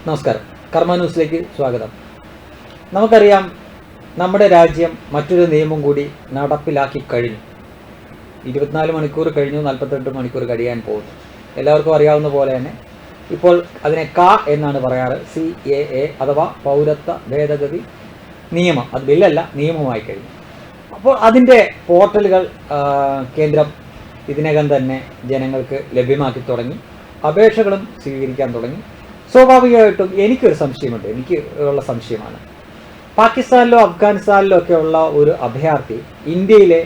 നമസ്കാരം. കർമ്മ ന്യൂസിലേക്ക് സ്വാഗതം. നമുക്കറിയാം, നമ്മുടെ രാജ്യം മറ്റൊരു നിയമം കൂടി നടപ്പിലാക്കി കഴിഞ്ഞു. 24 മണിക്കൂർ കഴിഞ്ഞു, 48 മണിക്കൂർ കഴിയാൻ പോകുന്നു. എല്ലാവർക്കും അറിയാവുന്ന പോലെ തന്നെ ഇപ്പോൾ അതിനെ എന്നാണ് പറയാറ്. CAA അഥവാ പൗരത്വ ഭേദഗതി നിയമം. അത് ബില്ലല്ല, നിയമമായി കഴിഞ്ഞു. അപ്പോൾ അതിൻ്റെ പോർട്ടലുകൾ കേന്ദ്രം ഇതിനകം തന്നെ ജനങ്ങൾക്ക് ലഭ്യമാക്കി തുടങ്ങി. അപേക്ഷകളും സ്വീകരിക്കാൻ തുടങ്ങി. സ്വാഭാവികമായിട്ടും എനിക്കൊരു സംശയമുണ്ട്. എനിക്ക് ഉള്ള സംശയമാണ്, പാകിസ്ഥാനിലോ അഫ്ഗാനിസ്ഥാനിലോ ഒക്കെ ഉള്ള ഒരു അഭയാർത്ഥി ഇന്ത്യയിലെ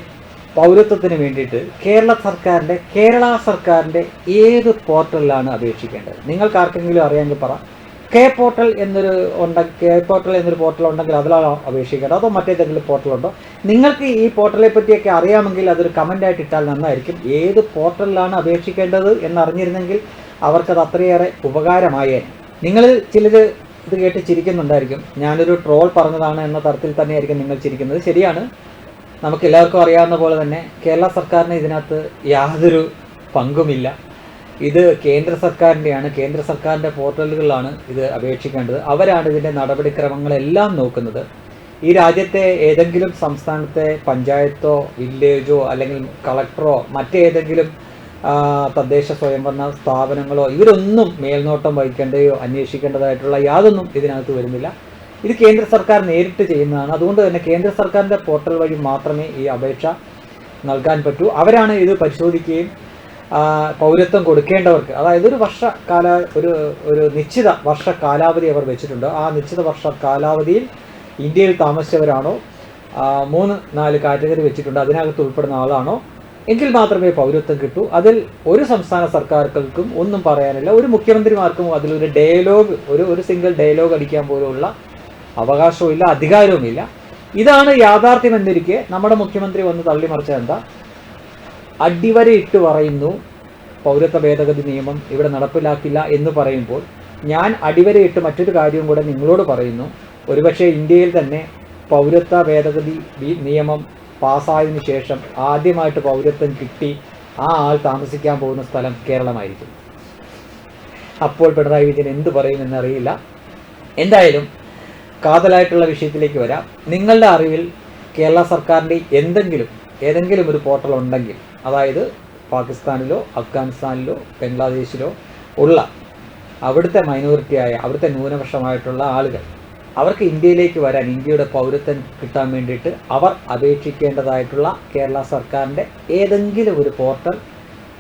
പൗരത്വത്തിന് വേണ്ടിയിട്ട് കേരള സർക്കാരിൻ്റെ ഏത് പോർട്ടലിലാണ് അപേക്ഷിക്കേണ്ടത്? നിങ്ങൾക്ക് ആർക്കെങ്കിലും അറിയാമെങ്കിൽ പറ. കെ പോർട്ടൽ എന്നൊരു പോർട്ടൽ ഉണ്ടെങ്കിൽ അതിലാണ് അപേക്ഷിക്കേണ്ടത്, അതോ മറ്റേതെങ്കിലും പോർട്ടലുണ്ടോ? നിങ്ങൾക്ക് ഈ പോർട്ടലെ പറ്റിയൊക്കെ അറിയാമെങ്കിൽ അതൊരു കമൻ്റായിട്ട് ഇട്ടാൽ നന്നായിരിക്കും. ഏത് പോർട്ടലിലാണ് അപേക്ഷിക്കേണ്ടത് എന്നറിഞ്ഞിരുന്നെങ്കിൽ അവർക്കത് അത്രയേറെ ഉപകാരമായേ. നിങ്ങൾ ചിലർ ഇത് കേട്ട് ചിരിക്കുന്നുണ്ടായിരിക്കും. ഞാനൊരു ട്രോൾ പറഞ്ഞതാണ് എന്ന തരത്തിൽ തന്നെയായിരിക്കും നിങ്ങൾ ചിരിക്കുന്നത്. ശരിയാണ്, നമുക്ക് എല്ലാവർക്കും അറിയാവുന്ന പോലെ തന്നെ കേരള സർക്കാരിന് ഇതിനകത്ത് യാതൊരു പങ്കുമില്ല. ഇത് കേന്ദ്ര സർക്കാരിൻ്റെയാണ്. കേന്ദ്ര സർക്കാരിൻ്റെ പോർട്ടലുകളിലാണ് ഇത് അപേക്ഷിക്കേണ്ടത്. അവരാണ് ഇതിൻ്റെ നടപടിക്രമങ്ങളെല്ലാം നോക്കുന്നത്. ഈ രാജ്യത്തെ ഏതെങ്കിലും സംസ്ഥാനത്തെ പഞ്ചായത്തോ വില്ലേജോ അല്ലെങ്കിൽ കളക്ടറോ മറ്റേതെങ്കിലും തദ്ദേശ സ്വയംഭരണ സ്ഥാപനങ്ങളോ ഇവരൊന്നും മേൽനോട്ടം വഹിക്കേണ്ടയോ അന്വേഷിക്കേണ്ടതായിട്ടുള്ള യാതൊന്നും ഇതിനകത്ത് വരുന്നില്ല. ഇത് കേന്ദ്ര സർക്കാർ നേരിട്ട് ചെയ്യുന്നതാണ്. അതുകൊണ്ട് തന്നെ കേന്ദ്ര സർക്കാരിൻ്റെ പോർട്ടൽ വഴി മാത്രമേ ഈ അപേക്ഷ നൽകാൻ പറ്റൂ. അവരാണ് ഇത് പരിശോധിക്കുകയും പൗരത്വം കൊടുക്കേണ്ടവർക്ക്, അതായത് ഒരു നിശ്ചിത വർഷ കാലാവധി അവർ വെച്ചിട്ടുണ്ട്. ആ നിശ്ചിത വർഷ കാലാവധിയിൽ ഇന്ത്യയിൽ താമസിച്ചവരാണോ, 3-4 കാറ്റഗറി വെച്ചിട്ടുണ്ട്, അതിനകത്ത് ഉൾപ്പെടുന്ന ആളാണോ എങ്കിൽ മാത്രമേ പൗരത്വം കിട്ടൂ. അതിൽ ഒരു സംസ്ഥാന സർക്കാരുകൾക്കും ഒന്നും പറയാനില്ല. ഒരു മുഖ്യമന്ത്രിമാർക്കും അതിലൊരു ഡയലോഗ്, ഒരു സിംഗിൾ ഡയലോഗ് അടിക്കാൻ പോലുള്ള അവകാശവും ഇല്ല, അധികാരവുമില്ല. ഇതാണ് യാഥാർത്ഥ്യം എന്നിരിക്കെ നമ്മുടെ മുഖ്യമന്ത്രി വന്ന് തള്ളിമറിച്ച എന്താ? അടിവരയിട്ട് പറയുന്നു പൗരത്വ ഭേദഗതി നിയമം ഇവിടെ നടപ്പിലാക്കില്ല എന്ന് പറയുമ്പോൾ ഞാൻ അടിവരയിട്ട് മറ്റൊരു കാര്യവും കൂടെ നിങ്ങളോട് പറയുന്നു. ഒരുപക്ഷെ ഇന്ത്യയിൽ തന്നെ പൗരത്വ ഭേദഗതി നിയമം പാസ്സായതിനു ശേഷം ആദ്യമായിട്ട് പൗരത്വം കിട്ടി ആ ആൾ താമസിക്കാൻ പോകുന്ന സ്ഥലം കേരളമായിരിക്കും. അപ്പോൾ പിണറായി വിജയൻ എന്ത് പറയുമെന്നറിയില്ല. എന്തായാലും കാതലായിട്ടുള്ള വിഷയത്തിലേക്ക് വരാം. നിങ്ങളുടെ അറിവിൽ കേരള സർക്കാരിൻ്റെ ഏതെങ്കിലും ഒരു പോർട്ടൽ ഉണ്ടെങ്കിൽ, അതായത് പാകിസ്ഥാനിലോ അഫ്ഗാനിസ്ഥാനിലോ ബംഗ്ലാദേശിലോ ഉള്ള അവിടുത്തെ മൈനോറിറ്റിയായ, അവിടുത്തെ ന്യൂനപക്ഷമായിട്ടുള്ള ആളുകൾ, അവർക്ക് ഇന്ത്യയിലേക്ക് വരാൻ, ഇന്ത്യയുടെ പൗരത്വം കിട്ടാൻ വേണ്ടിയിട്ട് അവർ അപേക്ഷിക്കേണ്ടതായിട്ടുള്ള കേരള സർക്കാരിൻ്റെ ഏതെങ്കിലും ഒരു പോർട്ടൽ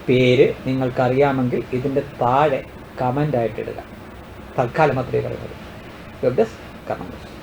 പേര് നിങ്ങൾക്കറിയാമെങ്കിൽ ഇതിൻ്റെ താഴെ കമൻ്റായിട്ട് ഇടുക. തൽക്കാലം അത്രയേ പറയുന്നത്. വെബ് ഡെസ്ക് കർമ്മ ന്യൂസ്.